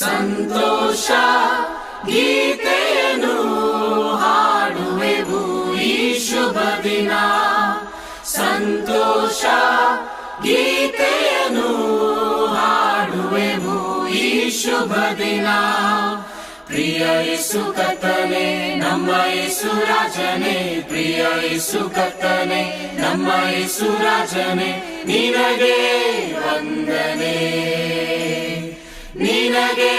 ಸಂತೋಷ ಗೀತೆಯನ್ನು ಹಾಡುವೆವು ಈ ಶುಭ ದಿನ. ಸಂತೋಷ ಗೀತೆಯನ್ನು ಹಾಡುವೆವು ಈ ಶುಭ ದಿನ. ಪ್ರಿಯ ಯೇಸು ಕರ್ತನೇ ನಮ್ಮ ಯೇಸು ರಾಜನೇ, ಪ್ರಿಯ ಯೇಸು ಕರ್ತನೇ ನಮ್ಮ ಯೇಸು ರಾಜನೇ, ನಿನಗೆ ವಂದನೆ, ನಿನಗೆ